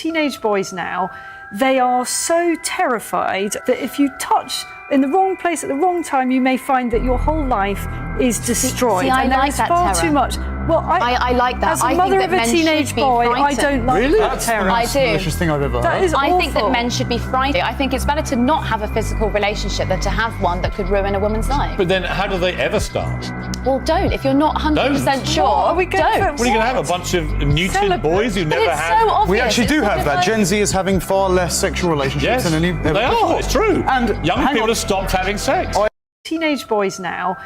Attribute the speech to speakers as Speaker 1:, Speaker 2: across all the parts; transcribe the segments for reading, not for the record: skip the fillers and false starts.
Speaker 1: teenage boys now, they are so terrified that if you touch in the wrong place at the wrong time, you may find that your whole life is destroyed.
Speaker 2: See, I
Speaker 1: and
Speaker 2: like
Speaker 1: there is
Speaker 2: that
Speaker 1: far
Speaker 2: terror.
Speaker 1: too much. Well,
Speaker 2: I like that.
Speaker 1: As a mother of a teenage boy, I don't like
Speaker 3: Really?
Speaker 1: that terror.
Speaker 2: I
Speaker 3: That's the
Speaker 2: do.
Speaker 3: malicious thing I've ever
Speaker 1: That
Speaker 3: heard.
Speaker 1: is
Speaker 2: I think that
Speaker 1: awful.
Speaker 2: men should be frightened. I think it's better to not have a physical relationship than to have one that could ruin a woman's life.
Speaker 4: But then how do they ever start?
Speaker 2: Well, don't. If you're not 100% sure,
Speaker 1: What are we going
Speaker 2: don't.
Speaker 1: for?
Speaker 4: What are you going to have? A bunch of mutant
Speaker 1: Celebrate.
Speaker 4: boys who
Speaker 2: But
Speaker 4: never
Speaker 2: it's
Speaker 4: had...
Speaker 2: so obvious.
Speaker 3: We actually do
Speaker 2: It's
Speaker 3: have
Speaker 2: a
Speaker 3: that.
Speaker 2: good
Speaker 3: Gen Z is having far less sexual relationships
Speaker 4: Yes,
Speaker 3: than any
Speaker 4: they
Speaker 3: ever
Speaker 4: are.
Speaker 3: before.
Speaker 4: It's true.
Speaker 3: And
Speaker 4: young
Speaker 3: hang
Speaker 4: people
Speaker 3: on.
Speaker 4: have stopped having sex.
Speaker 1: Teenage boys now.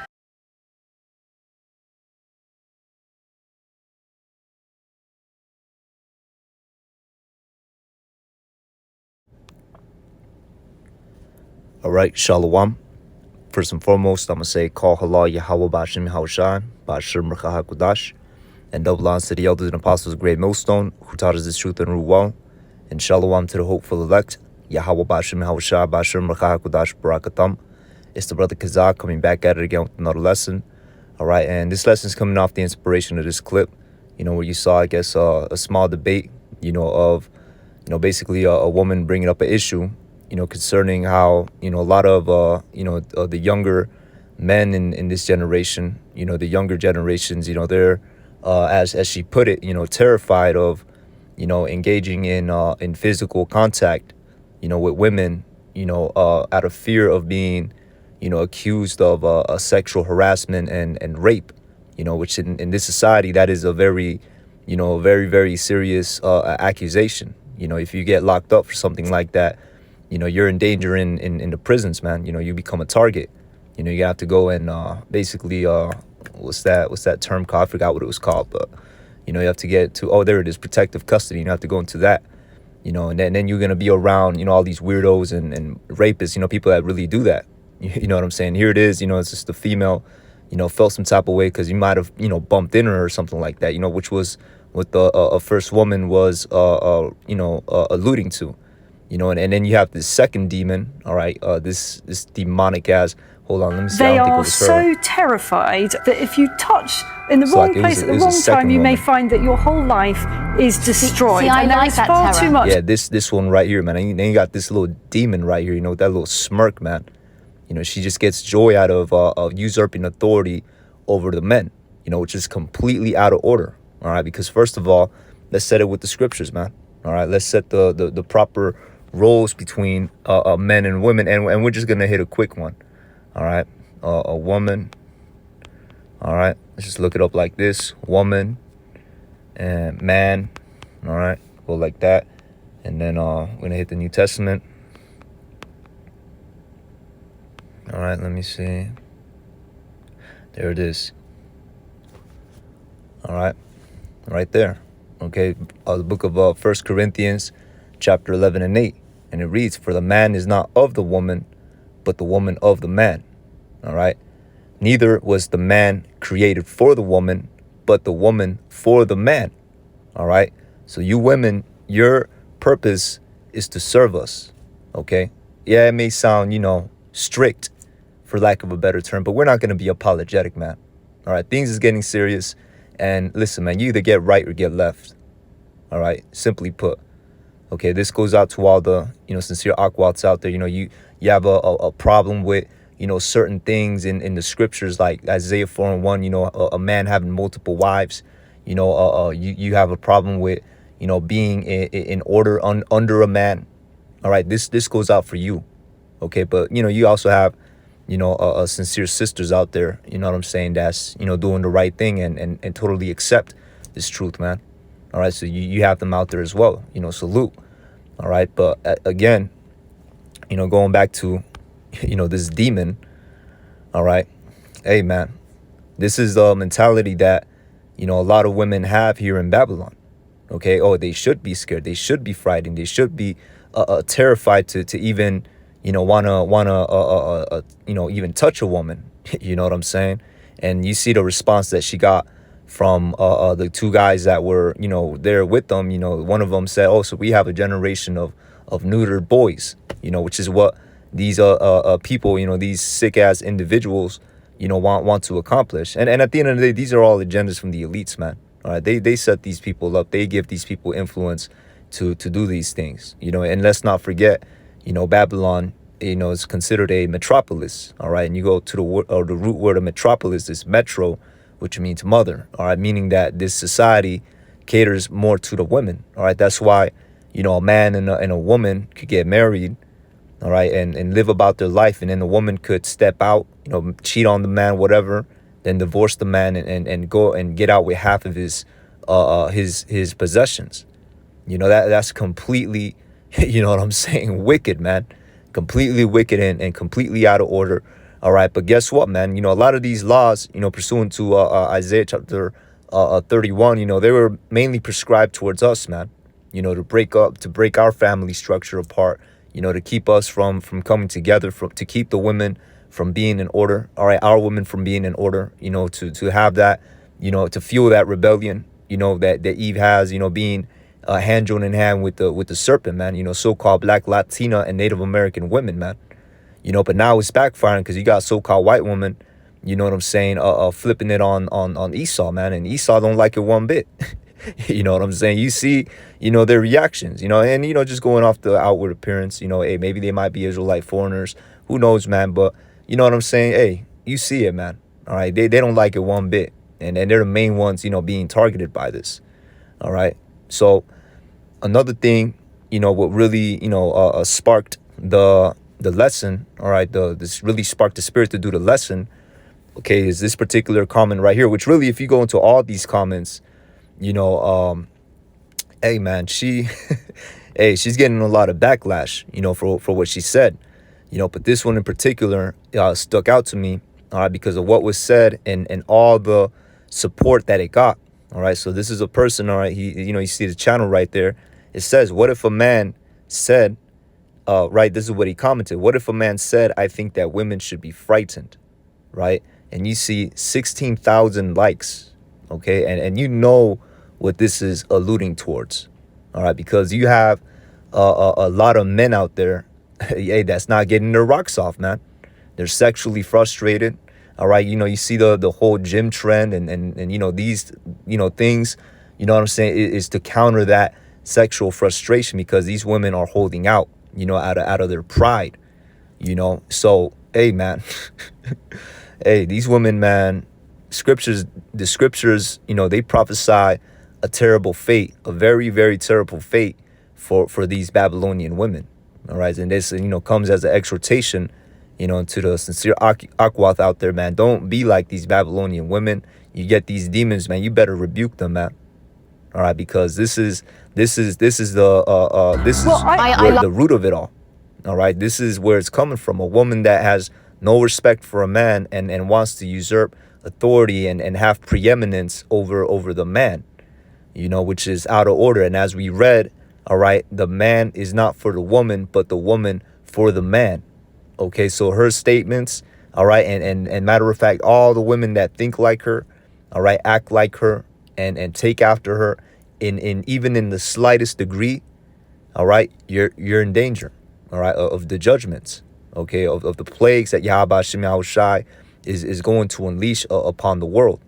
Speaker 5: All right, Shalom. First and foremost, I'm going to say, Call Halal Yahweh Bashim Hawshan, Bashir Merchaha Kudash, and double honors to the elders and apostles of Great Millstone, who taught us this truth and rule well, and Shalom to the hopeful elect, Yahweh Bashim Hawshan, Bashir Merchaha Kudash, Barakatam. It's the brother Kazak coming back at it again with another lesson. All right, and this lesson is coming off the inspiration of this clip, where you saw, I guess, a small debate, of, basically a woman bringing up an issue, concerning how, a lot of, the younger men in this generation, the younger generations, they're, as she put it, terrified of, engaging in physical contact, with women, out of fear of being, accused of a sexual harassment and rape, which in this society, that is a very, very, very serious accusation. If you get locked up for something like that, you're in danger in the prisons, man. You become a target. You have to go and basically, what's that term called? I forgot what it was called, but, you have to get to, oh, there it is, protective custody. You have to go into that, and then you're going to be around, all these weirdos and rapists, people that really do that. You know what I'm saying? Here it is, it's just the female, felt some type of way because you might have, bumped into her or something like that, which was what the first woman was, alluding to. And then you have this second demon, all right, this demonic ass. Hold on, let me see.
Speaker 1: They
Speaker 5: I don't think it
Speaker 1: are
Speaker 5: was her.
Speaker 1: so terrified that if you touch in the
Speaker 5: So,
Speaker 1: wrong
Speaker 5: like, it
Speaker 1: place
Speaker 5: was-
Speaker 1: at
Speaker 5: it
Speaker 1: the
Speaker 5: was a
Speaker 1: wrong time,
Speaker 5: second
Speaker 1: you may
Speaker 5: woman.
Speaker 1: find that your whole life is destroyed.
Speaker 2: See, I
Speaker 1: and there
Speaker 2: like
Speaker 1: is
Speaker 2: that
Speaker 1: far
Speaker 2: terror.
Speaker 1: too much.
Speaker 5: Yeah, this one right here, man. And then you got this little demon right here, with that little smirk, man. She just gets joy out of usurping authority over the men, which is completely out of order, all right? Because first of all, let's set it with the scriptures, man, all right? Let's set the proper roles between men and women, and we're just going to hit a quick one, all right? A woman, all right? Let's just look it up like this, woman and man, all right? Go like that, and then we're going to hit the New Testament. All right, let me see. There it is. All right, right there. Okay, the book of 1 Corinthians, chapter 11 and 8. And it reads, "For the man is not of the woman, but the woman of the man." All right. Neither was the man created for the woman, but the woman for the man. All right. So you women, your purpose is to serve us. Okay. Yeah, it may sound, strict, for lack of a better term, but we're not going to be apologetic, man. All right, things is getting serious, and listen, man, you either get right or get left. All right, simply put. Okay, this goes out to all the, sincere aquats out there. You have a problem with, certain things in the scriptures, like Isaiah 4:1, a man having multiple wives. You have a problem with, being in order under a man. All right, this goes out for you. Okay, but, you also have, sincere sisters out there, you know what I'm saying, that's, doing the right thing and totally accept this truth, man. All right, so you have them out there as well, salute. All right, but again, going back to, this demon, all right, hey, man, this is the mentality that, a lot of women have here in Babylon. Okay, oh, they should be scared, they should be frightened, they should be terrified to even, wanna even touch a woman. You know what I'm saying? And you see the response that she got from the two guys that were, there with them. One of them said, "Oh, so we have a generation of neutered boys," which is what these people, these sick ass individuals, want to accomplish. And at the end of the day, these are all agendas from the elites, man. All right, they set these people up. They give these people influence. to do these things, and let's not forget, Babylon, is considered a metropolis, all right? And you go to the root word of metropolis is metro, which means mother, all right? Meaning that this society caters more to the women, all right? That's why, a man and a woman could get married, all right, and live about their life, and then the woman could step out, cheat on the man, whatever, then divorce the man and go and get out with half of his possessions. That's completely, what I'm saying, wicked, man. Completely wicked and completely out of order. All right. But guess what, man? A lot of these laws, pursuant to Isaiah chapter 31, they were mainly prescribed towards us, man. To break our family structure apart, to keep us from coming together, to keep the women from being in order. All right. Our women from being in order, to have that, to fuel that rebellion, that Eve has, being hand joined in hand with the serpent, man, so-called Black, Latina, and Native American women, man, but now it's backfiring because you got so-called white women, you know what I'm saying, flipping it on Esau, man, and Esau don't like it one bit. You know what I'm saying? You see, their reactions, and, just going off the outward appearance, hey, maybe they might be Israelite foreigners, who knows, man, but you know what I'm saying? Hey, you see it, man, all right, they don't like it one bit, and they're the main ones, being targeted by this, all right. So another thing, what really, sparked the lesson, all right, this really sparked the spirit to do the lesson, okay, is this particular comment right here, which really, if you go into all these comments, hey, man, hey, she's getting a lot of backlash, for what she said, but this one in particular stuck out to me, all right, because of what was said and all the support that it got. All right, so this is a person, all right, you see the channel right there. It says, what if a man said, right, this is what he commented. What if a man said, I think that women should be frightened, right? And you see 16,000 likes, okay? And you know what this is alluding towards, all right? Because you have a lot of men out there, hey, that's not getting their rocks off, man. They're sexually frustrated. All right, you see the whole gym trend and these, things, what I'm saying, is to counter that sexual frustration because these women are holding out, out of their pride, So, hey, man, hey, these women, man, the scriptures, they prophesy a terrible fate, a very, very terrible fate for these Babylonian women. All right, and this, comes as an exhortation, to the sincere Akwath out there, man. Don't be like these Babylonian women. You get these demons, man. You better rebuke them, man. All right, because this is the root of it all. All right, this is where it's coming from. A woman that has no respect for a man and wants to usurp authority and have preeminence over the man, which is out of order. And as we read, all right, the man is not for the woman, but the woman for the man. Okay, so her statements, all right, and matter of fact, all the women that think like her, all right, act like her and take after her in even in the slightest degree, all right, you're in danger, all right, of the judgments, okay, of the plagues that Yahweh Hashem Yahushai is going to unleash upon the world,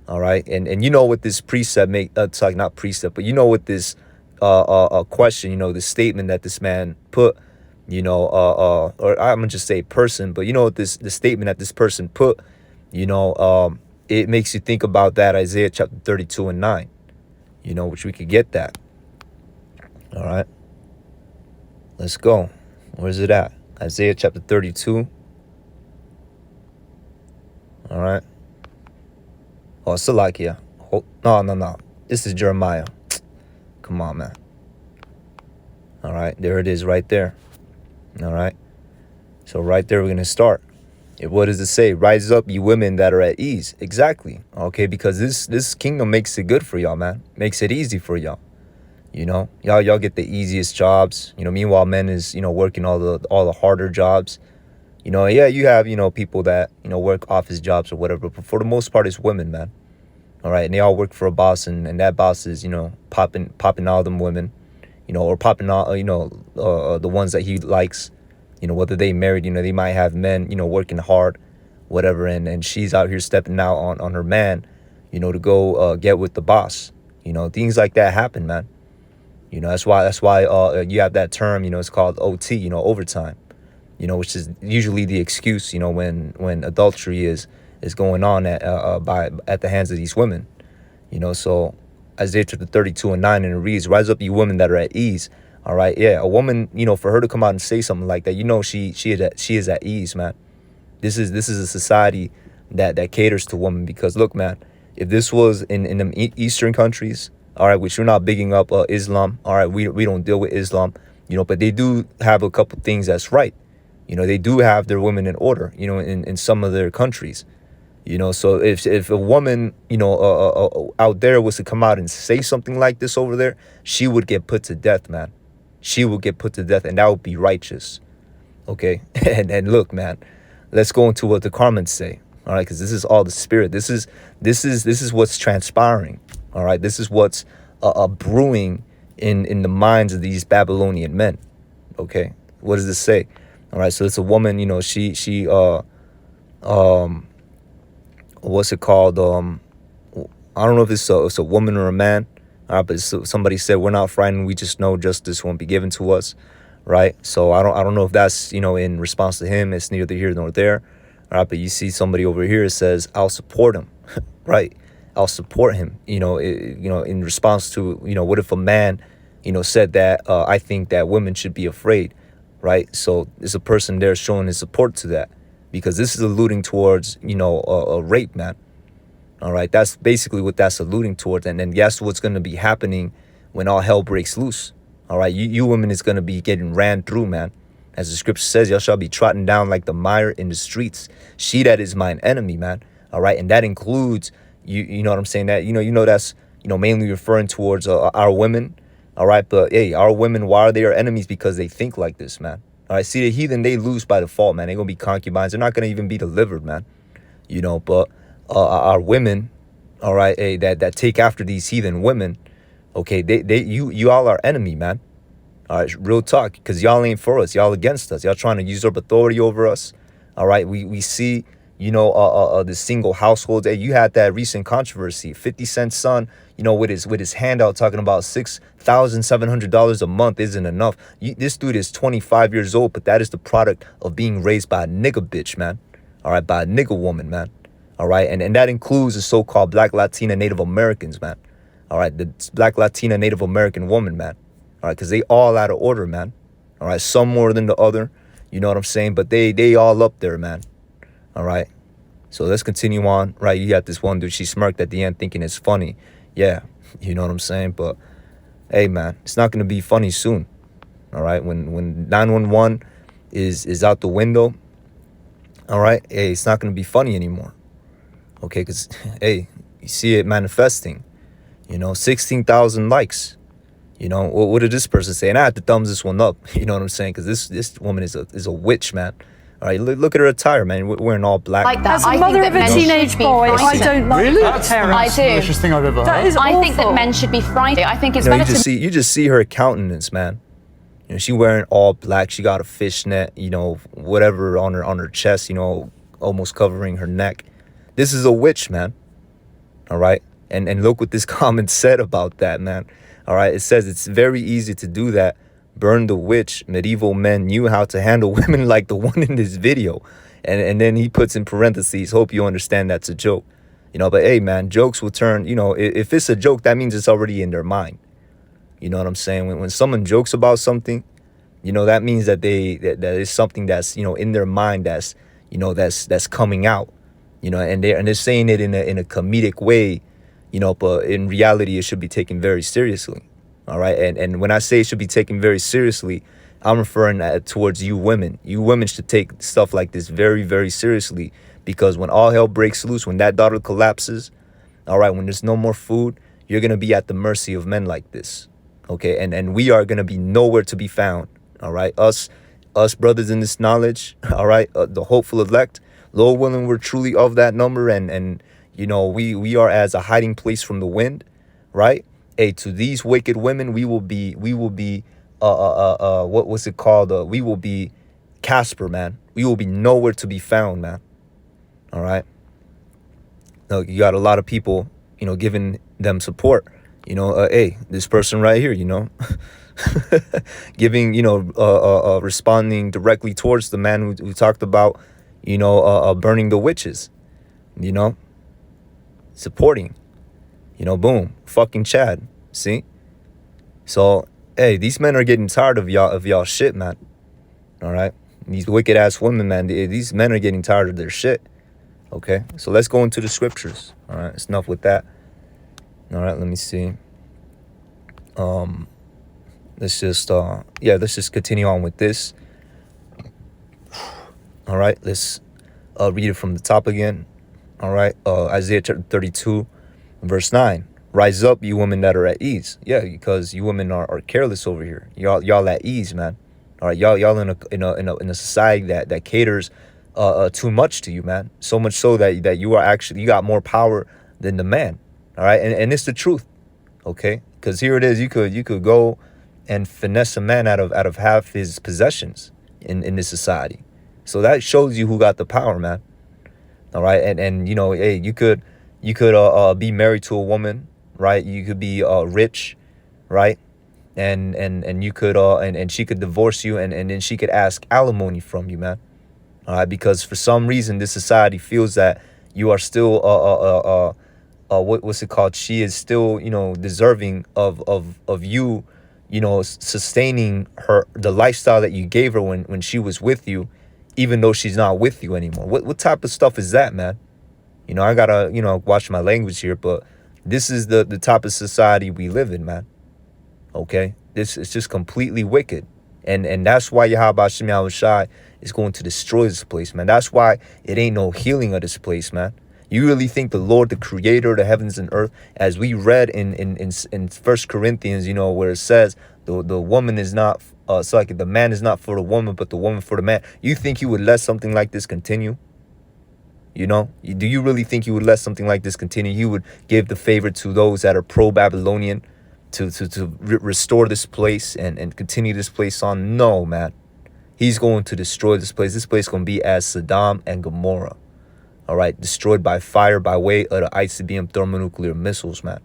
Speaker 5: all right, and what this precept it's like not precept, but what this question, this statement that this man put, or I'm gonna just say person, but the statement that this person put, it makes you think about that Isaiah chapter 32 and 9, which we could get that. All right, let's go. Where's it at? Isaiah chapter 32. All right. Oh, Salakia. No. This is Jeremiah. Come on, man. All right, there it is right there. All right. So right there, we're going to start. What does it say? Rise up, you women that are at ease. Exactly. Okay, because this kingdom makes it good for y'all, man. Makes it easy for y'all. Y'all get the easiest jobs. Meanwhile, men is, working all the harder jobs. Yeah, you have, people that, work office jobs or whatever. But for the most part, it's women, man. All right. And they all work for a boss. And that boss is, popping all them women, or popping all, the ones that he likes, whether they married, they might have men, working hard, whatever. And she's out here stepping out on her man, to go get with the boss. Things like that happen, man. You know, that's why you have that term, you know, it's called OT, you know, overtime, you know, which is usually the excuse, you know, when adultery is going on at the hands of these women, you know. So Isaiah chapter 32:9, and it reads, "Rise up, you women that are at ease." All right, yeah, a woman, you know, for her to come out and say something like that, you know, she is at ease, man. This is a society that caters to women, because look, man, if this was in the Eastern countries, all right, which we're not bigging up Islam, all right, we don't deal with Islam, you know, but they do have a couple things that's right. You know, they do have their women in order, you know, in some of their countries, you know. So if a woman, you know, out there was to come out and say something like this over there, she would get put to death, man. She would get put to death, and that would be righteous, okay? And look, man, let's go into what the comments say, all right? Because this is all the spirit. This is what's transpiring, all right? This is what's brewing in the minds of these Babylonian men, okay? What does this say? All right, so it's a woman, you know, she what's it called? I don't know if it's a woman or a man, but somebody said, "We're not frightened. We just know justice won't be given to us," right? So I don't know if that's, you know, in response to him. It's neither here nor there, all right? But you see somebody over here says, "I'll support him," right? I'll support him. You know, in response to, you know, what if a man, you know, said that I think that women should be afraid, right? So there's a person there showing his support to that, because this is alluding towards, you know, a rape, man. All right, that's basically what that's alluding towards. And then guess what's going to be happening when all hell breaks loose? All right, you women is going to be getting ran through, man. As the scripture says, y'all shall be trodden down like the mire in the streets. She that is mine enemy, man. All right, and that includes, you know what I'm saying? That, you know that's, you know, mainly referring towards our women. All right, but hey, our women, why are they our enemies? Because they think like this, man. All right, see, the heathen, they lose by default, man. They're going to be concubines. They're not going to even be delivered, man. You know, but our women, all right, hey, that take after these heathen women, okay, you all are enemy, man. All right, real talk, because y'all ain't for us. Y'all against us. Y'all trying to usurp authority over us. All right, we see, you know, the single households. Hey, you had that recent controversy, 50 Cent's son, you know, with his handout talking about $6,700 a month isn't enough. This dude is 25 years old, but that is the product of being raised by a nigga bitch, man. All right, by a nigga woman, man. All right, and that includes the so-called Black, Latina, Native Americans, man. All right, the Black, Latina, Native American woman, man. All right, because they all out of order, man. All right, some more than the other, you know what I'm saying? But they all up there, man. All right, so let's continue on. Right, you got this one dude, she smirked at the end thinking it's funny. Yeah, you know what I'm saying? But hey, man, it's not going to be funny soon. All right, when 911 is out the window, all right, hey, it's not going to be funny anymore. Okay, because, hey, you see it manifesting, you know, 16,000 likes. You know, what did this person say? And I have to thumbs this one up, you know what I'm saying? Because this woman is a witch, man. All right, look at her attire, man. Wearing all black.
Speaker 2: Like that.
Speaker 1: As a mother of a teenage boy, I don't like
Speaker 3: Really?
Speaker 1: that
Speaker 3: That's
Speaker 1: terror.
Speaker 2: I
Speaker 3: the
Speaker 2: do.
Speaker 3: delicious thing I've ever
Speaker 1: That
Speaker 3: heard.
Speaker 1: is
Speaker 2: I think that
Speaker 1: awful.
Speaker 2: men should be frightened. I think it's
Speaker 5: You know,
Speaker 2: better to
Speaker 5: you just see her countenance, man. You know, she wearing all black. She got a fishnet, you know, whatever on her chest, you know, almost covering her neck. This is a witch, man. All right, and look what this comment said about that, man. All right, it says it's very easy to do that. Burn the witch. Medieval men knew how to handle women like the one in this video. And then he puts in parentheses, hope you understand that's a joke. You know, but hey, man, jokes will turn, you know, if it's a joke, that means it's already in their mind. You know what I'm saying? When someone jokes about something, you know, that means that that is something that's, you know, in their mind, that's, you know, that's coming out, you know, and they're saying it in a comedic way, you know, but in reality, it should be taken very seriously. All right. And when I say it should be taken very seriously, I'm referring towards you women. You women should take stuff like this very, very seriously, because when all hell breaks loose, when that daughter collapses, all right, when there's no more food, you're going to be at the mercy of men like this. OK, and we are going to be nowhere to be found. All right. Us brothers in this knowledge. All right. The hopeful elect, Lord willing, we're truly of that number. And you know, we are as a hiding place from the wind. Right. Hey, to these wicked women, we will be what was it called? We will be Casper, man. We will be nowhere to be found, man. All right. Now, you got a lot of people, you know, giving them support, You know, hey, this person right here, you know, giving, you know, responding directly towards the man who talked about, you know, burning the witches, you know, supporting, you know, boom, fucking Chad. See? So, hey, these men are getting tired of y'all shit, man. All right? These wicked ass women, man, these men are getting tired of their shit. Okay? So let's go into the scriptures. All right? It's enough with that. All right, let me see. Let's just continue on with this. All right, let's read it from the top again. All right, Isaiah chapter 32, verse 9. Rise up, you women that are at ease. Yeah, because you women are careless over here. Y'all at ease, man. All right, y'all in a society that caters too much to you, man. So much so that you got more power than the man. All right, and it's the truth. Okay, because here it is. You could go and finesse a man out of half his possessions in this society. So that shows you who got the power, man. All right, and you know, hey, you could be married to a woman, right? You could be rich, right? And you could and she could divorce you, and then she could ask alimony from you, man. All right, because for some reason this society feels that you are still what's it called? She is still, you know, deserving of you, you know, sustaining the lifestyle that you gave her when she was with you, even though she's not with you anymore. What type of stuff is that, man? You know, I gotta, you know, watch my language here, but this is the type of society we live in, man. Okay, this is just completely wicked, and that's why Yahweh Shem Yahushai is going to destroy this place, man. That's why it ain't no healing of this place, man. You really think the Lord, the creator of the heavens and earth, as we read in 1 Corinthians, you know, where it says the woman is not, so like the man is not for the woman, but the woman for the man. You think you would let something like this continue? You know, do you really think you would let something like this continue? You would give the favor to those that are pro-Babylonian to restore this place and continue this place on? No, man. He's going to destroy this place. This place is going to be as Sodom and Gomorrah. All right, destroyed by fire by way of the ICBM thermonuclear missiles, man.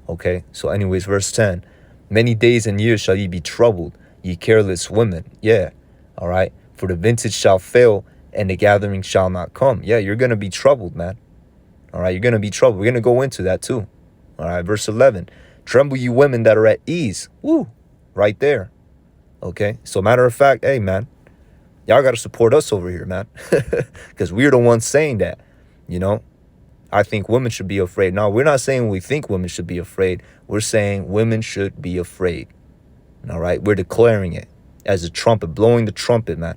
Speaker 5: Okay, so anyways, verse 10. Many days and years shall ye be troubled, ye careless women. Yeah, all right. For the vintage shall fail, and the gathering shall not come. Yeah, you're going to be troubled, man. All right, you're going to be troubled. We're going to go into that too. All right, verse 11. Tremble, you women that are at ease. Woo, right there. Okay, so matter of fact, hey, man, y'all got to support us over here, man, because we're the ones saying that, you know. I think women should be afraid. No, we're not saying we think women should be afraid. We're saying women should be afraid. All right, we're declaring it as a trumpet, blowing the trumpet, man.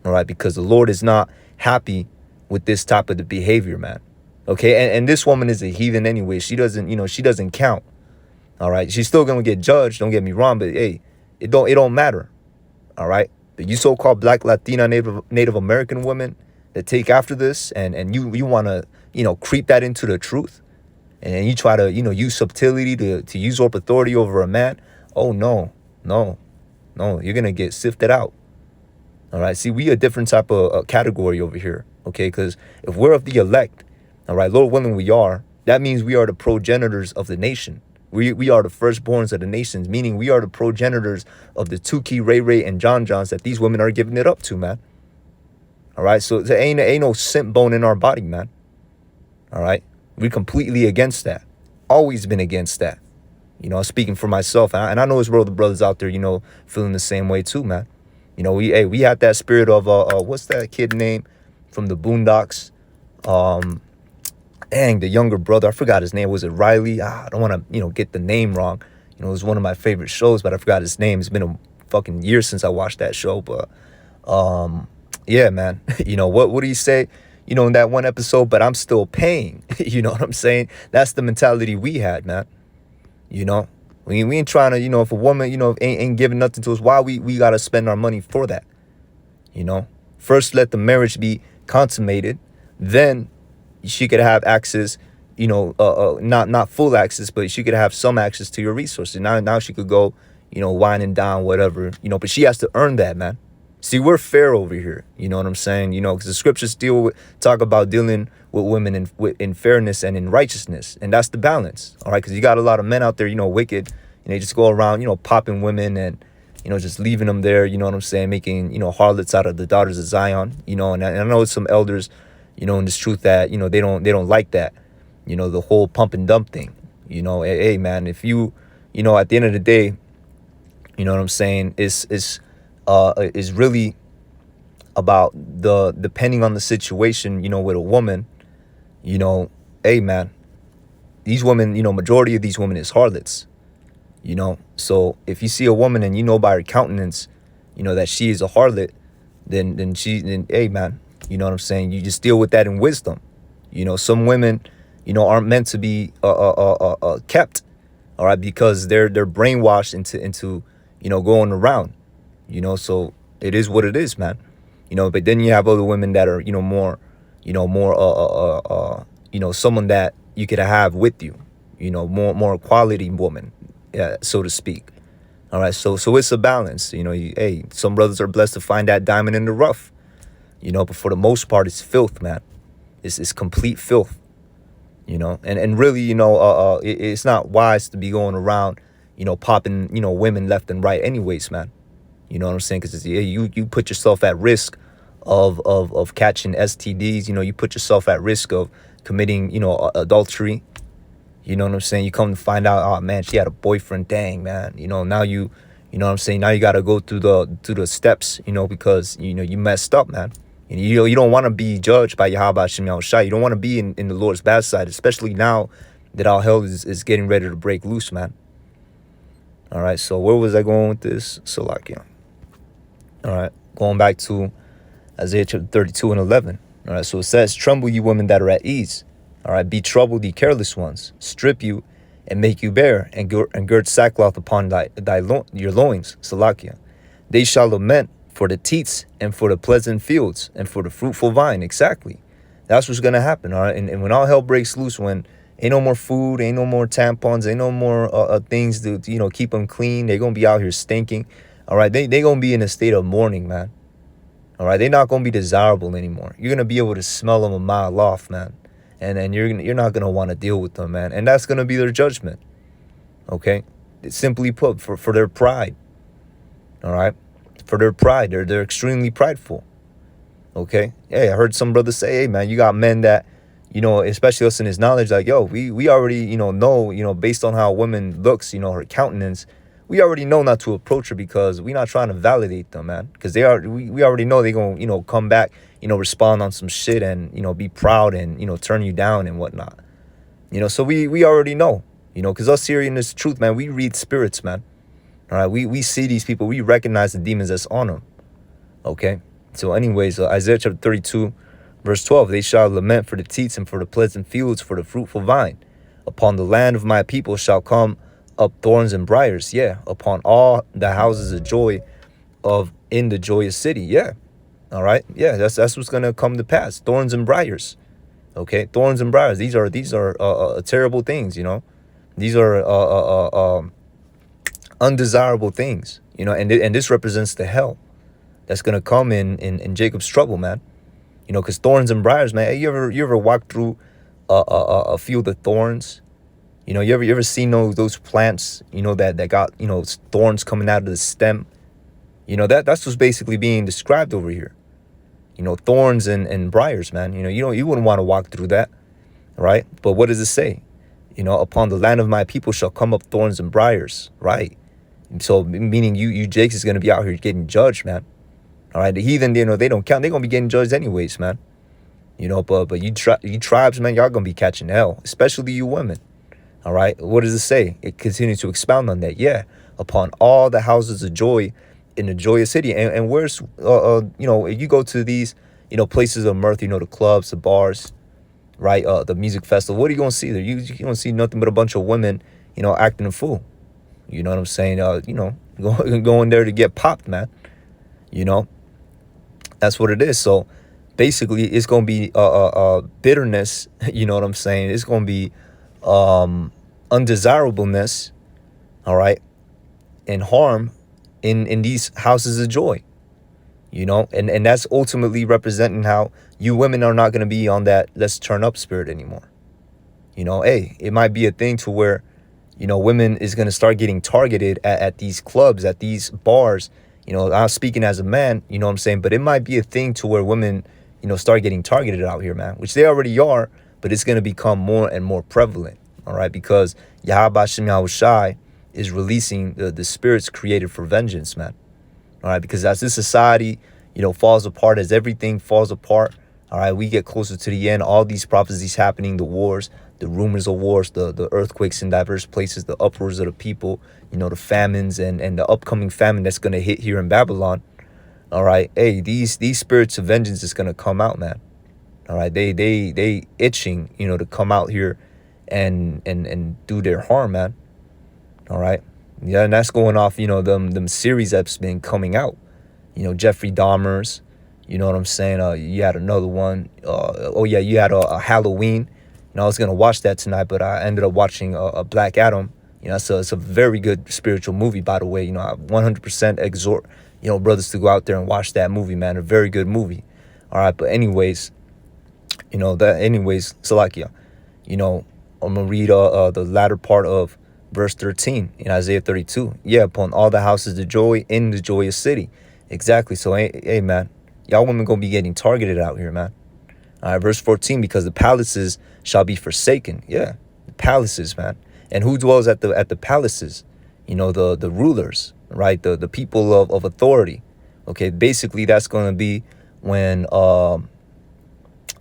Speaker 5: All right, because the Lord is not happy with this type of the behavior, man. Okay, and this woman is a heathen anyway. She doesn't, you know, she doesn't count. All right, she's still gonna get judged. Don't get me wrong, but hey, it don't matter. All right, but you so-called Black, Latina, Native American women that take after this, and you want to, you know, creep that into the truth, and you try to, you know, use subtlety to usurp authority over a man. Oh no, you're gonna get sifted out. All right, see, we a different type of category over here. Okay, because if we're of the elect, all right, Lord willing we are, that means we are the progenitors of the nation. We are the firstborns of the nations, meaning we are the progenitors of the Tukey, Ray, and Johns that these women are giving it up to, man. All right, so there ain't no simp bone in our body, man. All right, we're completely against that. Always been against that. You know, speaking for myself, and I know there's other brothers out there, you know, feeling the same way too, man. You know, we had that spirit of what's that kid name from the Boondocks? Dang, the younger brother, I forgot his name. Was it Riley? I don't want to, you know, get the name wrong. You know, it was one of my favorite shows, but I forgot his name. It's been a fucking year since I watched that show, but yeah, man. You know, what do you say? You know, in that one episode, but I'm still paying. You know what I'm saying? That's the mentality we had, man. You know, we ain't trying to, you know, if a woman, you know, ain't giving nothing to us, why we got to spend our money for that? You know, first let the marriage be consummated, then she could have access, you know, not full access, but she could have some access to your resources. Now she could go, you know, wine and dine, whatever, you know, but she has to earn that, man. See, we're fair over here. You know what I'm saying? You know, because the scriptures talk about dealing with women in fairness and in righteousness. And that's the balance, all right? Because you got a lot of men out there, wicked, and they just go around, popping women and, just leaving them there, you know what I'm saying, making, harlots out of the daughters of Zion, and I know some elders, in this truth that, they don't like that, the whole pump and dump thing, hey, man, if you, at the end of the day, you know what I'm saying, is really about depending on the situation, with a woman, hey, man, these women, majority of these women is harlots, so if you see a woman and by her countenance, that she is a harlot, then hey, man, you know what I'm saying, you just deal with that in wisdom. Some women, aren't meant to be kept, all right, because they're brainwashed into going around, so it is what it is, man. But then you have other women that are, more, someone that you could have with you, more quality woman, so to speak. All right. So it's a balance, hey, some brothers are blessed to find that diamond in the rough, but for the most part, it's filth, man. It's complete filth, and really, it's not wise to be going around, popping, women left and right anyways, man. You know what I'm saying? Because you put yourself at risk of catching STDs. You put yourself at risk of committing, adultery. You know what I'm saying? You come to find out, oh man, she had a boyfriend. Dang, man. Now you know what I'm saying? Now you got to go through the steps, because you messed up, man. And you don't want to be judged by Yahweh Shem Yahushua. You don't want to be in the Lord's bad side, especially now that all hell is getting ready to break loose, man. All right. So where was I going with this? Salakia. All right, going back to Isaiah chapter 32 and 11. All right, so it says, tremble, you women that are at ease. All right, be troubled, ye careless ones. Strip you and make you bare, and gird sackcloth upon your loins. Salakia. They shall lament for the teats and for the pleasant fields and for the fruitful vine. Exactly. That's what's going to happen. All right, and when all hell breaks loose, when ain't no more food, ain't no more tampons, ain't no more things to, keep them clean. They're going to be out here stinking. All right, they going to be in a state of mourning, man. All right, they're not going to be desirable anymore. You're going to be able to smell them a mile off, man. And you're not going to want to deal with them, man. And that's going to be their judgment, okay? It's simply put, for their pride, all right? For their pride. They're extremely prideful, okay? Hey, I heard some brothers say, hey, man, you got men that, especially us in his knowledge, like, yo, we already, know, based on how a woman looks, her countenance, we already know not to approach her because we're not trying to validate them, man. Because we already know they're going to, come back, respond on some shit and, be proud and, turn you down and whatnot. So we already know, because us here in this truth, man, we read spirits, man. All right, we see these people, we recognize the demons that's on them. Okay. So anyways, Isaiah chapter 32, verse 12, they shall lament for the teats and for the pleasant fields, for the fruitful vine. Upon the land of my people shall come up thorns and briars, yeah, upon all the houses of joy in the joyous city, yeah, all right, yeah, that's what's gonna come to pass. Thorns and briars, okay, thorns and briars. These are terrible things, These are undesirable things, and this represents the hell that's gonna come in Jacob's trouble, man. Because thorns and briars, man. Hey, you ever walk through a field of thorns? You ever seen those plants, that got, thorns coming out of the stem? That's what's basically being described over here. Thorns and briars, man. You wouldn't want to walk through that, right? But what does it say? Upon the land of my people shall come up thorns and briars, right? So meaning you Jakes is going to be out here getting judged, man. All right, the heathen, they don't count. They're going to be getting judged anyways, man. But you tribes, man, y'all going to be catching hell, especially you women. All right, what does it say? It continues to expound on that. Yeah, upon all the houses of joy in the joyous city. And where's, you go to these, places of mirth, the clubs, the bars, right? The music festival. What are you going to see there? You don't see nothing but a bunch of women, acting a fool. You know what I'm saying? Going there to get popped, man. That's what it is. So basically, it's going to be bitterness. You know what I'm saying? It's going to be undesirableness, all right, and harm in these houses of joy. you know, and that's ultimately representing how you women are not going to be on that let's turn up spirit anymore. You know, hey, it might be a thing to where, you know, women is going to start getting targeted at these clubs, at these bars. You know, I'm speaking as a man, you know what I'm saying? But it might be a thing to where women, you know, start getting targeted out here, man, which they already are, but it's going to become more and more prevalent, all right? Because Yahweh Hashem Yahushai is releasing the spirits created for vengeance, man, all right? Because as this society, you know, falls apart, as everything falls apart, all right, we get closer to the end, all these prophecies happening, the wars, the rumors of wars, the earthquakes in diverse places, the uproars of the people, you know, the famines and the upcoming famine that's going to hit here in Babylon. All right. Hey, these spirits of vengeance is going to come out, man. All right. They itching, you know, to come out here and do their harm, man. All right. Yeah. And that's going off, you know, them series that's been coming out, you know, Jeffrey Dahmer's, you know what I'm saying? You had another one. You had a Halloween. You know, I was going to watch that tonight, but I ended up watching a Black Adam. You know, so it's a very good spiritual movie, by the way. You know, I 100% exhort, you know, brothers to go out there and watch that movie, man. A very good movie. All right. But anyways, Salakia, you know, I'm going to read the latter part of verse 13 in Isaiah 32. Yeah, upon all the houses the joy in the joyous city. Exactly. So, hey man, y'all women going to be getting targeted out here, man. All right, verse 14, because the palaces shall be forsaken. Yeah, the palaces, man. And who dwells at the palaces? You know, the rulers, right? The people of authority. Okay, basically that's going to be when,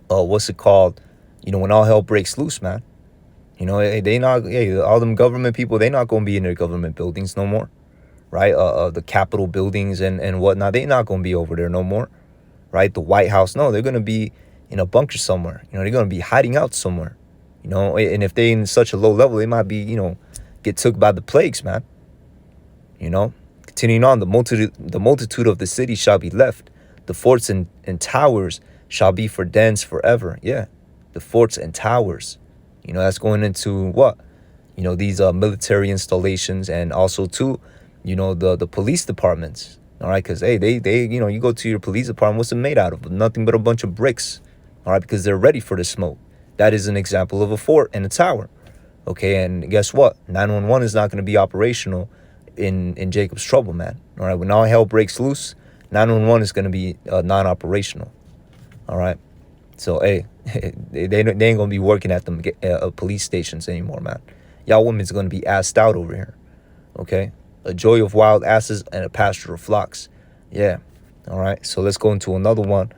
Speaker 5: what's it called? You know, when all hell breaks loose, man. You know, all them government people, they not going to be in their government buildings no more, right? The Capitol buildings and whatnot, they not going to be over there no more, right? The White House, no, they're going to be in a bunker somewhere. You know, they're going to be hiding out somewhere, you know, and if they in such a low level, they might be, you know, get took by the plagues, man. You know, continuing on, the multitude of the city shall be left. The forts and towers shall be for dens forever. Yeah, the forts and towers, you know, that's going into what? You know, these military installations, and also too, you know, the police departments. All right, because hey, they you know, you go to your police department, what's it made out of? Nothing but a bunch of bricks. All right, because they're ready for the smoke. That is an example of a fort and a tower. Okay, and guess what? 911 is not going to be operational in Jacob's trouble, man. All right, when all hell breaks loose, 911 is going to be non-operational. All right, so hey, they ain't going to be working at them police stations anymore, man. Y'all women's going to be assed out over here. Okay, a joy of wild asses and a pasture of flocks. Yeah, all right. So let's go into another one.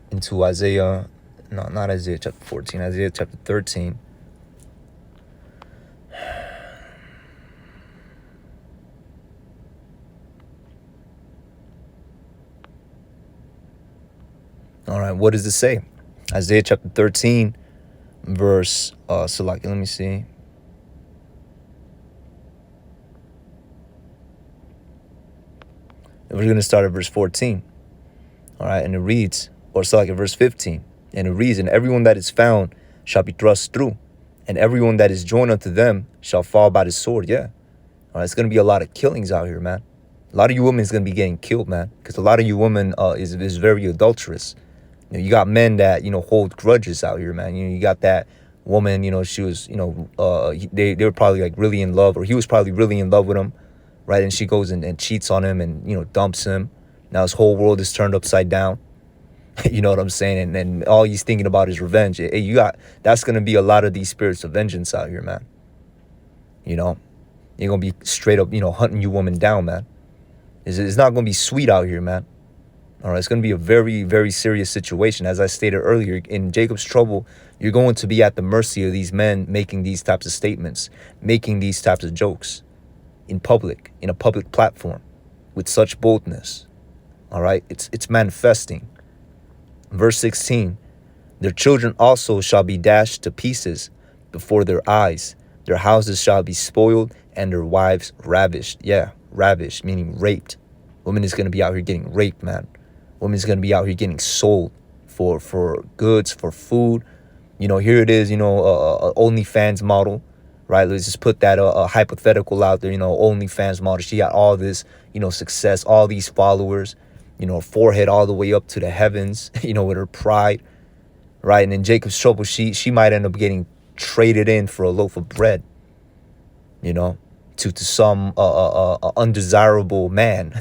Speaker 5: Into Isaiah, no, not Isaiah chapter 14, Isaiah chapter 13. All right, what does it say? Isaiah chapter 13, verse, let me see. We're going to start at verse 14. All right, and it reads, or verse 15, and it reads, and everyone that is found shall be thrust through, and everyone that is joined unto them shall fall by the sword. Yeah. All right, it's going to be a lot of killings out here, man. A lot of you women is going to be getting killed, man, because a lot of you women is very adulterous. You know, you got men that, you know, hold grudges out here, man. You know, you got that woman, you know, she was, you know, they were probably like really in love, or he was probably really in love with him, right? And she goes and cheats on him and, you know, dumps him. Now his whole world is turned upside down. You know what I'm saying? And all he's thinking about is revenge. Hey, that's going to be a lot of these spirits of vengeance out here, man. You know, you're going to be straight up, you know, hunting you women down, man. It's not going to be sweet out here, man. All right, it's going to be a very, very serious situation. As I stated earlier, in Jacob's trouble, you're going to be at the mercy of these men making these types of statements, making these types of jokes in public, in a public platform, with such boldness. All right, it's manifesting. Verse 16, their children also shall be dashed to pieces before their eyes. Their houses shall be spoiled and their wives ravished. Yeah, ravished, meaning raped. Women is going to be out here getting raped, man. Women is going to be out here getting sold for goods, for food. You know, here it is, you know, OnlyFans model, right? Let's just put that hypothetical out there, OnlyFans model. She got all this, success, all these followers, her forehead all the way up to the heavens, with her pride, right? And then Jacob's trouble, she might end up getting traded in for a loaf of bread, to some undesirable man.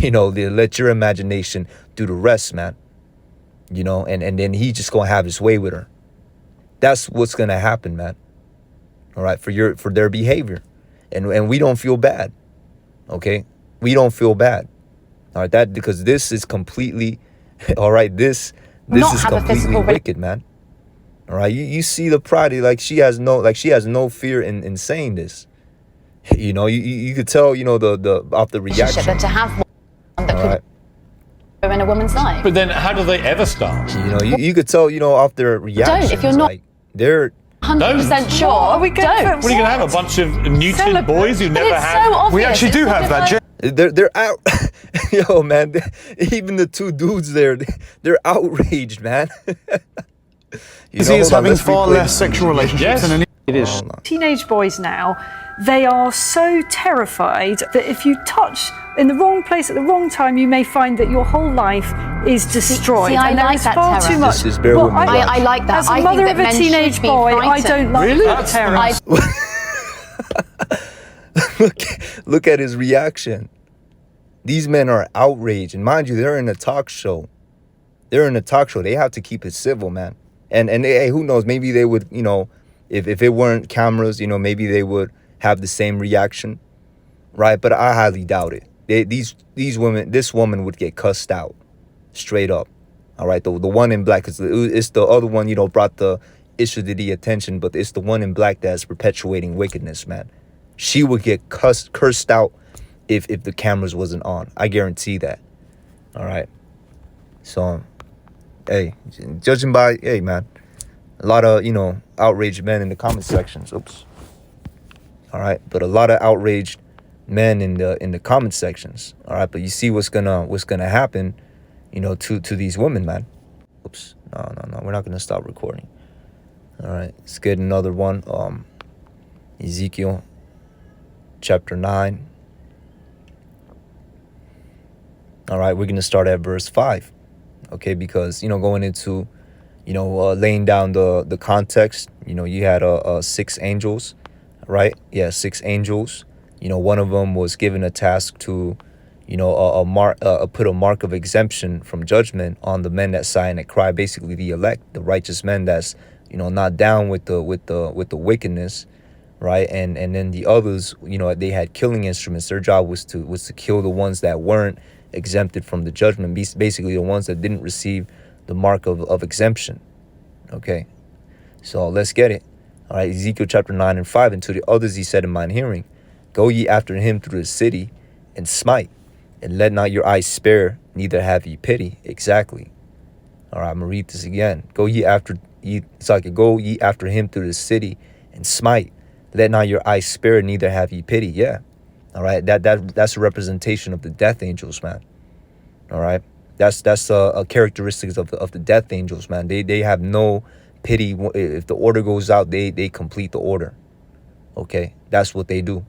Speaker 5: Let your imagination do the rest, man. And then he just gonna have his way with her. That's what's gonna happen, man. All right, for their behavior, and we don't feel bad, okay? We don't feel bad, all right? That because this is completely, all right. This is completely wicked, man. All right, you see the pride, like she has no fear in saying this. You could tell, the off the reaction.
Speaker 2: That to have one that could ruin a woman's life.
Speaker 4: But then how do they ever start?
Speaker 5: You could tell, off their reaction.
Speaker 2: Don't if you're not.
Speaker 5: Like, they're
Speaker 2: 100% sure.
Speaker 1: What are we going
Speaker 2: Don't.
Speaker 4: What are you going to have? A bunch of mutant boys who
Speaker 2: But
Speaker 4: never
Speaker 2: it's
Speaker 4: had...
Speaker 2: so obvious.
Speaker 3: We actually do
Speaker 2: It's
Speaker 3: have
Speaker 2: sort of
Speaker 3: that.
Speaker 2: like-
Speaker 5: they're out. Yo, man, even the two dudes there, they're outraged, man.
Speaker 3: He is having far less sexual relationships
Speaker 4: Yes.
Speaker 3: than any.
Speaker 4: It is.
Speaker 1: Teenage boys now, they are so terrified that if you touch in the wrong place at the wrong time, you may find that your whole life is destroyed.
Speaker 2: See, I
Speaker 1: and there
Speaker 2: like
Speaker 1: is
Speaker 2: that
Speaker 1: far
Speaker 2: terror.
Speaker 1: too much.
Speaker 5: Just bear with me, guys.
Speaker 2: I like that.
Speaker 1: As a
Speaker 2: I
Speaker 1: mother
Speaker 2: think
Speaker 1: of
Speaker 2: that
Speaker 1: a
Speaker 2: men
Speaker 1: teenage
Speaker 2: should be
Speaker 1: boy, I
Speaker 2: frightened.
Speaker 1: don't like
Speaker 4: Really?
Speaker 1: that terror.
Speaker 5: Look at his reaction. These men are outraged, and mind you, they're in a talk show. They have to keep it civil, man. And hey, who knows? Maybe they would, if it weren't cameras, maybe they would have the same reaction, right? But I highly doubt it. These women, this woman would get cussed out, straight up. All right, the one in black, it's the other one, brought the issue to the attention, but it's the one in black that's perpetuating wickedness, man. She would get cursed out if the cameras wasn't on. I guarantee that. All right. So, hey, judging by, hey, man, a lot of, outraged men in the comment sections. Oops. All right. But a lot of outraged men in the comment sections. All right. But you see what's gonna happen, to these women, man. Oops. No. We're not gonna stop recording. All right. Let's get another one. Ezekiel chapter 9. All right. We're gonna start at verse 5. Okay, because going into laying down the context, you had 6 angels, right? Yeah, 6 angels. One of them was given a task to put a mark of exemption from judgment on the men that sigh and that cry, basically the elect, the righteous men that's not down with the wickedness, right? And then the others, they had killing instruments. Their job was to kill the ones that weren't exempted from the judgment, basically the ones that didn't receive the mark of exemption. Okay, so let's get it. All right, Ezekiel chapter 9 and 5. And to the others he said in mine hearing, go ye after him through the city and smite, and let not your eyes spare, neither have ye pity. Exactly. All right, I'm gonna read this again. Go ye after him through the city and smite, let not your eyes spare, neither have ye pity. Yeah. All right, that's a representation of the death angels, man. All right, that's a characteristics of the death angels, man. They have no pity. If the order goes out, they complete the order. Okay, that's what they do.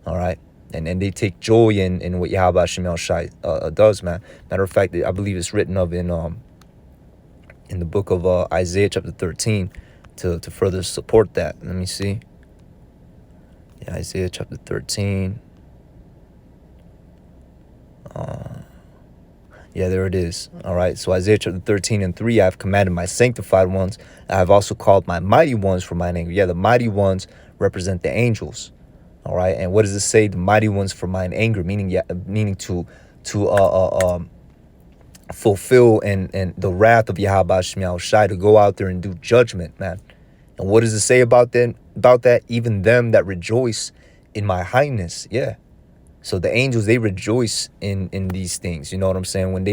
Speaker 5: All right, and they take joy in what Yahweh Shemel Shai does, man. Matter of fact, I believe it's written of in the book of Isaiah chapter 13 to further support that. Let me see. Yeah, Isaiah chapter 13. Yeah, there it is. All right. So Isaiah chapter 13 and 3, I have commanded my sanctified ones. I have also called my mighty ones for mine anger. Yeah, the mighty ones represent the angels. All right. And what does it say? The mighty ones for mine anger, meaning to fulfill and the wrath of Yahweh Shemel Shai, to go out there and do judgment, man. And what does it say about that? Even them that rejoice in my highness. Yeah. So the angels, they rejoice in these things. You know what I'm saying? When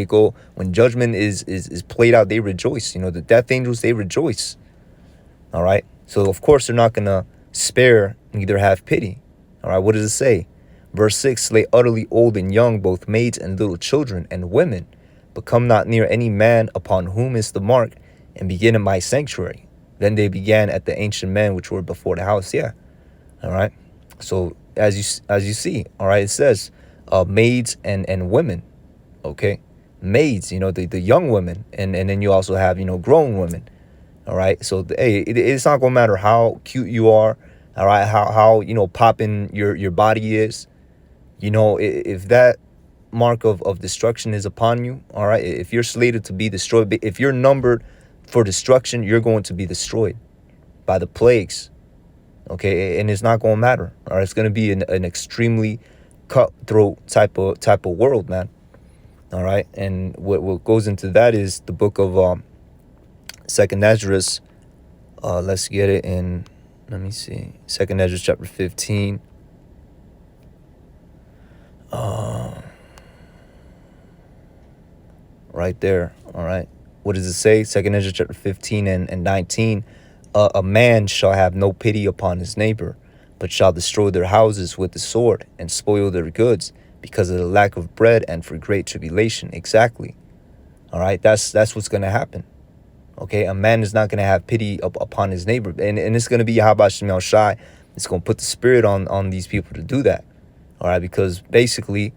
Speaker 5: judgment is played out, they rejoice. The death angels, they rejoice. All right. So of course they're not gonna spare, neither have pity. All right. What does it say? Verse 6, slay utterly old and young, both maids and little children and women, but come not near any man upon whom is the mark, and begin in my sanctuary. Then they began at the ancient men which were before the house. Yeah. All right. So as you see, all right, it says maids and women. Okay. Maids, the young women, and then you also have, grown women. All right. So hey, it's not gonna matter how cute you are, all right, how popping your body is. If that mark of destruction is upon you, all right, if you're slated to be destroyed, if you're numbered for destruction, you're going to be destroyed by the plagues. Okay, and it's not going to matter. All right, it's going to be an extremely cutthroat type of world, man. All right, and what goes into that is the book of Second Ezra. Let's get it in. Let me see. Second Ezra chapter 15. Right there. All right. What does it say? Second Ezra chapter 15 and 19. A man shall have no pity upon his neighbor, but shall destroy their houses with the sword and spoil their goods because of the lack of bread and for great tribulation. Exactly. All right. That's what's going to happen. Okay. A man is not going to have pity upon his neighbor. And it's going to be Yahweh Shem Shai. It's going to put the spirit on these people to do that. All right. Because basically,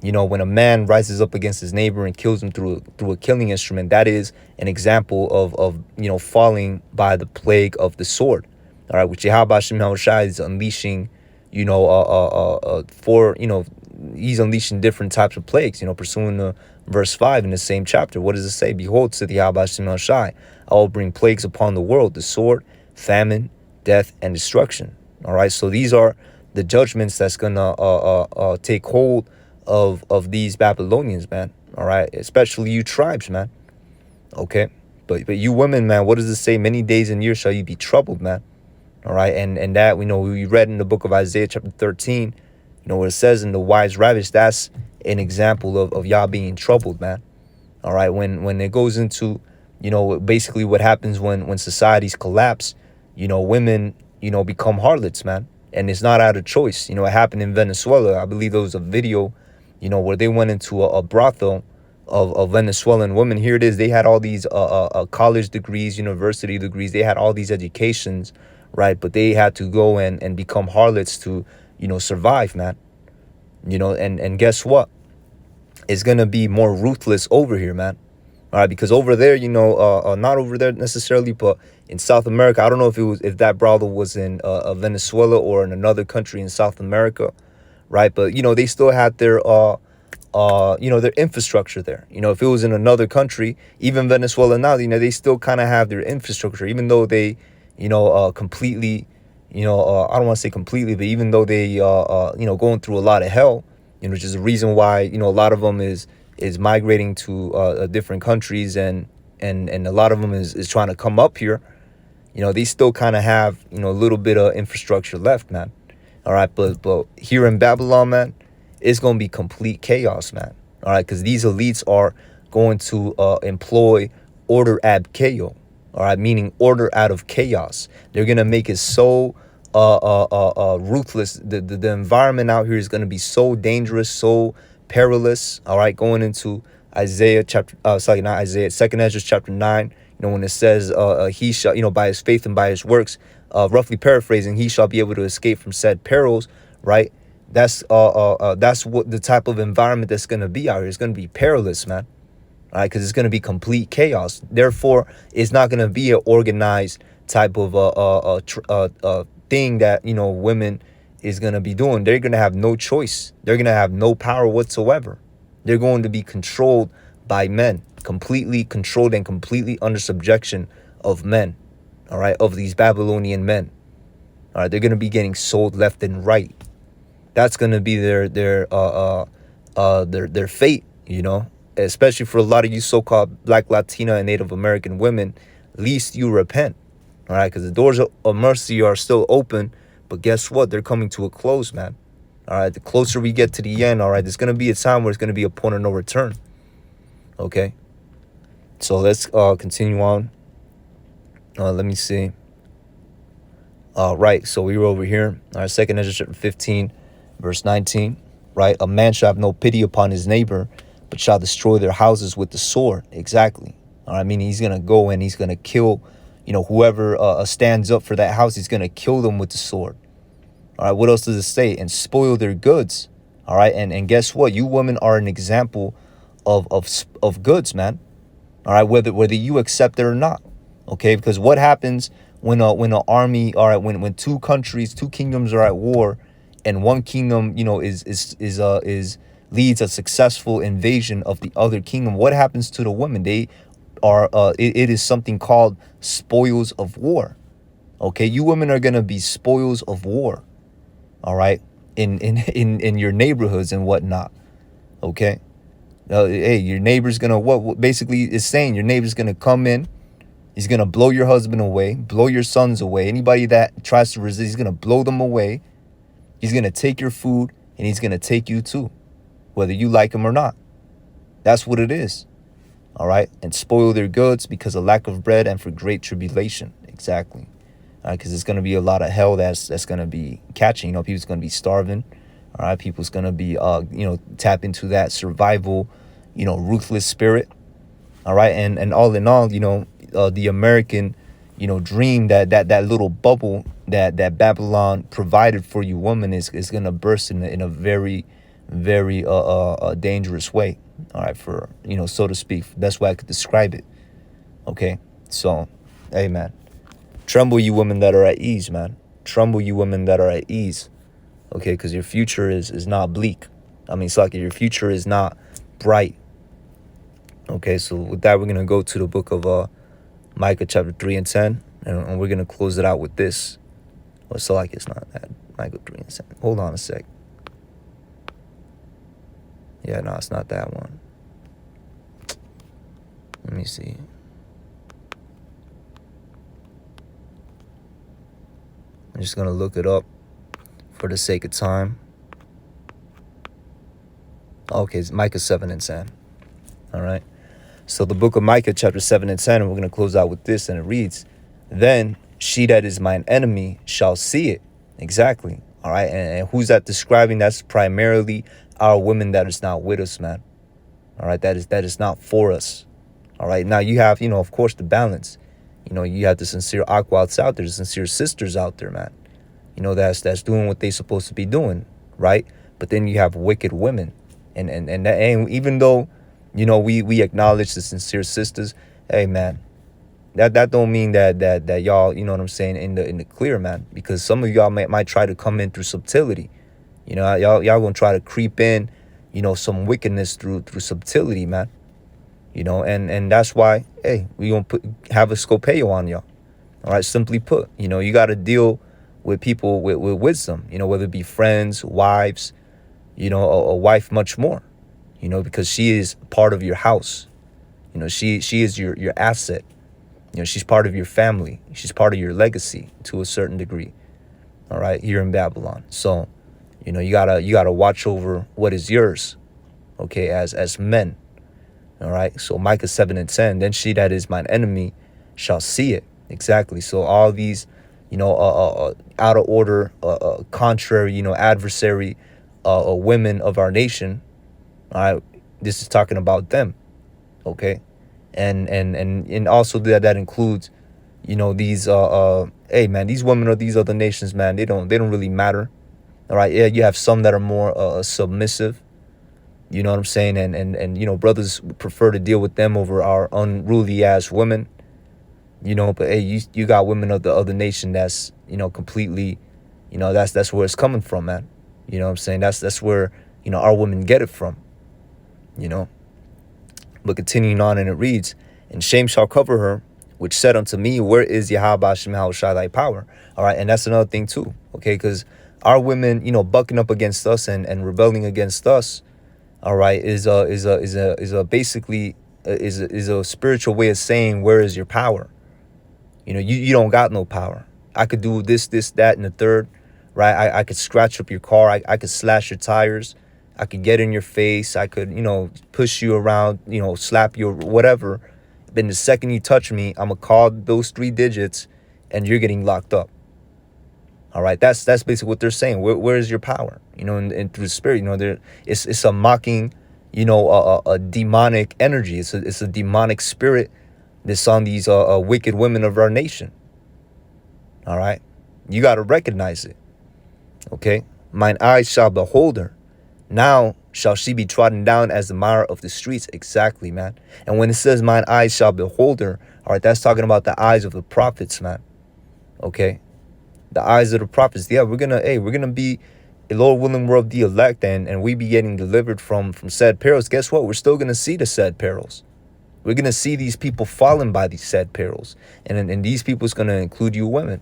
Speaker 5: when a man rises up against his neighbor and kills him through a killing instrument, that is an example of falling by the plague of the sword. All right, which Yahweh Shem Shai is unleashing, he's unleashing different types of plagues, pursuing the verse 5 in the same chapter. What does it say? Behold, said Yahweh Shem Shai, I will bring plagues upon the world, the sword, famine, death, and destruction. All right, so these are the judgments that's gonna take hold of these Babylonians, man. All right, especially you tribes, man. Okay, but you women, man, what does it say? Many days and years shall you be troubled, man. All right, and that we read in the book of Isaiah chapter 13, where it says in the wise ravish, that's an example of y'all being troubled, man. All right, when it goes into basically what happens when societies collapse, women become harlots, man, and it's not out of choice. It happened in Venezuela. I believe there was a video where they went into a brothel of Venezuelan women. Here it is. They had all these college degrees, university degrees. They had all these educations, right? But they had to go and become harlots to, survive, man. And guess what? It's going to be more ruthless over here, man. All right, because over there, not over there necessarily, but in South America, I don't know if that brothel was in Venezuela or in another country in South America. Right. But, they still had their their infrastructure there. If it was in another country, even Venezuela now, they still kind of have their infrastructure, even though they, completely, I don't want to say completely, but even though they, going through a lot of hell, which is the reason why, a lot of them is migrating to different countries and a lot of them is trying to come up here. They still kind of have, a little bit of infrastructure left, man. All right, but here in Babylon, man, it's going to be complete chaos, man. All right, because these elites are going to employ order ab chaos. All right, meaning order out of chaos. They're going to make it so ruthless. The environment out here is going to be so dangerous, so perilous. All right, going into Second Ezra chapter 9, when it says he shall, by his faith and by his works, roughly paraphrasing, he shall be able to escape from said perils, right? That's what the type of environment that's going to be out here. It's going to be perilous, man. All right, because it's going to be complete chaos. Therefore, it's not going to be an organized type of thing that women is going to be doing. They're going to have no choice. They're going to have no power whatsoever. They're going to be controlled by men, completely controlled and completely under subjection of men. All right, of these Babylonian men. All right, they're going to be getting sold left and right. That's going to be their fate, especially for a lot of you so-called Black, Latina, and Native American women. At least you repent. All right, because the doors of mercy are still open, but guess what? They're coming to a close, man. All right, the closer we get to the end, all right, there's going to be a time where it's going to be a point of no return. Okay, so let's continue on. Let me see. Right, so we were over here. All right, Second Ezra chapter 15, verse 19. Right, a man shall have no pity upon his neighbor, but shall destroy their houses with the sword. Exactly. All right, meaning he's gonna go and he's gonna kill, whoever stands up for that house, he's going to kill them with the sword. All right, what else does it say? And spoil their goods. All right, and guess what? You women are an example of goods, man. All right, whether you accept it or not. Okay, because what happens when an army, all right, when two kingdoms are at war, and one kingdom, is leads a successful invasion of the other kingdom? What happens to the women? They are it is something called spoils of war. Okay, you women are gonna be spoils of war. All right, in your neighborhoods and whatnot. Okay, hey, your neighbor's gonna what basically is saying your neighbor's gonna come in. He's going to blow your husband away, blow your sons away. Anybody that tries to resist, he's going to blow them away. He's going to take your food, and he's going to take you too, whether you like him or not. That's what it is. All right? And spoil their goods because of lack of bread and for great tribulation. Exactly. All right? Because there's going to be a lot of hell that's going to be catching. People's going to be starving. All right? People's going to be, tap into that survival, ruthless spirit. All right? And all in all, the American, dream, that little bubble that Babylon provided for you woman is gonna burst in a very, very dangerous way. All right, for so to speak. That's why I could describe it. Okay, so, hey man, tremble you women that are at ease, man. Tremble you women that are at ease. Okay, because your future is not bleak. I mean, it's like your future is not bright. Okay, so with that, we're gonna go to the book of Micah chapter 3 and 10, and we're going to close it out with this. Well, so like it's not that. Micah 3 and 10. Hold on a sec. Yeah, no, it's not that one. Let me see. I'm just going to look it up for the sake of time. Okay, it's Micah 7 and 10. All right. So the book of Micah, chapter 7 and 10, and we're going to close out with this, and it reads, "Then she that is mine enemy shall see it." Exactly. All right. And who's that describing? That's primarily our women that is not with us, man. All right. That is not for us. All right. Now you have, of course, the balance. You have the sincere aquats out there, the sincere sisters out there, man. That's doing what they supposed to be doing. Right. But then you have wicked women. And even though, we acknowledge the sincere sisters. Hey, man, that don't mean that y'all, what I'm saying, in the clear, man. Because some of y'all might try to come in through subtlety. Y'all gonna try to creep in, some wickedness through subtlety, man. And that's why, hey, we gonna have a scopeo on y'all. All right, simply put, you got to deal with people with wisdom. Whether it be friends, wives, a wife, much more. Because she is part of your house. She is your asset. She's part of your family. She's part of your legacy to a certain degree. All right, here in Babylon. So, you gotta watch over what is yours. Okay, as men. All right. So Micah 7 and 10. Then she that is mine enemy shall see it. Exactly. So all these, out of order, contrary, adversary, women of our nation. All right, this is talking about them, okay, and also that includes, these hey man, these women of these other nations, man, they don't really matter. All right, yeah, you have some that are more submissive, you know what I'm saying, and brothers prefer to deal with them over our unruly ass women, but hey, you got women of the other nation that's completely, that's where it's coming from, man. You know what I'm saying? That's where our women get it from. But continuing on, and it reads, "And shame shall cover her, which said unto me, Where is Yahweh Shem Yahushua thy power?" All right, and that's another thing too, okay, because our women, bucking up against us and rebelling against us, all right, is basically a spiritual way of saying, where is your power? You don't got no power. I could do this, that, and the third, right? I could scratch up your car. I could slash your tires. I could get in your face. I could, push you around, slap you or whatever. But the second you touch me, I'm going to call those 3 digits and you're getting locked up. All right. That's basically what they're saying. Where is your power? And through the spirit, it's a mocking, a demonic energy. It's a demonic spirit, This on these wicked women of our nation. All right? You got to recognize it. Okay? Mine eyes shall behold her. Now shall she be trodden down as the mire of the streets. Exactly, man. And when it says mine eyes shall behold her, all right, that's talking about the eyes of the prophets, man. Okay? The eyes of the prophets. Yeah, we're gonna be, Lord willing, we're of the elect, and we be getting delivered from said perils. Guess what? We're still gonna see the said perils. We're gonna see these people fallen by these said perils. And these people is gonna include you women.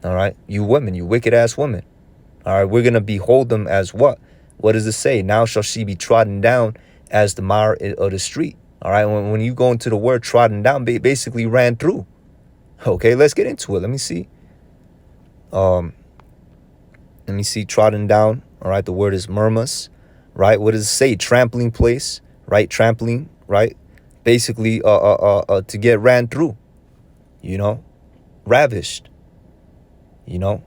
Speaker 5: All right? You women, you wicked ass women. All right, we're gonna behold them as what? What does it say? Now shall she be trodden down as the mire of the street. All right, when you go into the word trodden down, basically ran through. Okay, let's get into it. Let me see. Trodden down. All right, the word is murmus. Right, what does it say? Trampling place. Right, trampling. Right, basically to get ran through. You know, ravished. You know,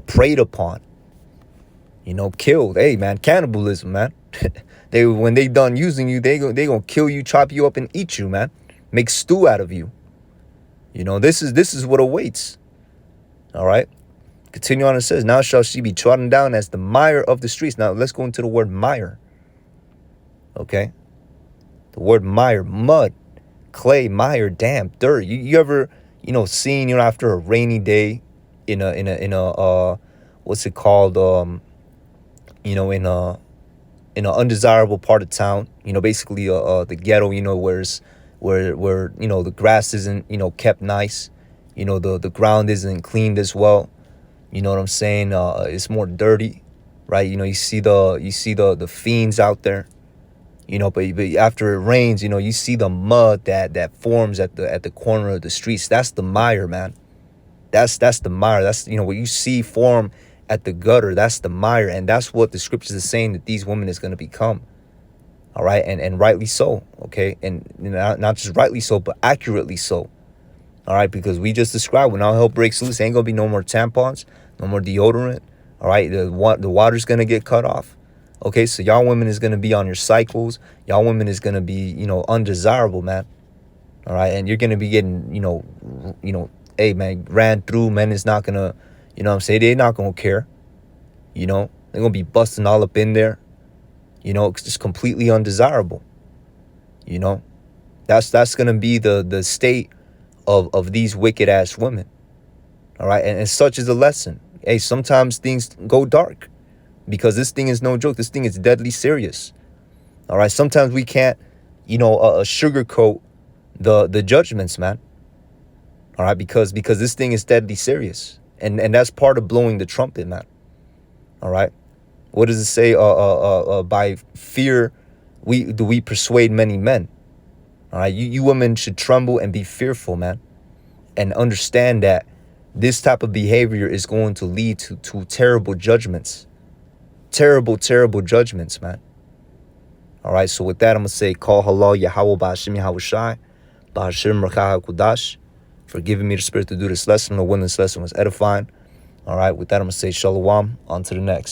Speaker 5: preyed upon. You know, killed. Hey, man, cannibalism, man. When they done using you, they gonna kill you, chop you up, and eat you, man. Make stew out of you. You know, this is what awaits. All right. Continue on. It says, now shall she be trodden down as the mire of the streets. Now let's go into the word mire. Okay. The word mire, mud, clay, mire, damp, dirt. You ever, seen, after a rainy day in a what's it called? In an undesirable part of town, basically the ghetto, where the grass isn't, kept nice, the ground isn't cleaned as well, you know what I'm saying? It's more dirty, right? You see the fiends out there, but after it rains, you see the mud that forms at the corner of the streets. That's the mire, man. That's the mire. That's what you see form at the gutter. That's the mire, and that's what the scriptures is saying that these women is going to become. All right, and rightly so. Okay, and not just rightly so, but accurately so. All right, because we just described when all hell breaks loose, ain't gonna be no more tampons, no more deodorant. All right, the water's gonna get cut off. Okay, so y'all women is gonna be on your cycles. Y'all women is gonna be undesirable, man. All right, and you're gonna be getting hey man, ran through. Men is not gonna. You know what I'm saying? They're not going to care. They're going to be busting all up in there. It's just completely undesirable. That's going to be the state of these wicked ass women. All right. And such is a lesson. Hey, sometimes things go dark because this thing is no joke. This thing is deadly serious. All right. Sometimes we can't, sugarcoat the judgments, man. All right. Because this thing is deadly serious. And that's part of blowing the trumpet, man. All right. What does it say? By fear, we persuade many men. All right. You women should tremble and be fearful, man. And understand that this type of behavior is going to lead to terrible judgments. Terrible, terrible judgments, man. All right. So with that, I'm going to say, call halal Yahweh Ba'ashim Yahushai, Ba'ashim Rakah HaKudash, for giving me the spirit to do this lesson. The when this lesson was edifying. All right, with that, I'm going to say shalom. On to the next.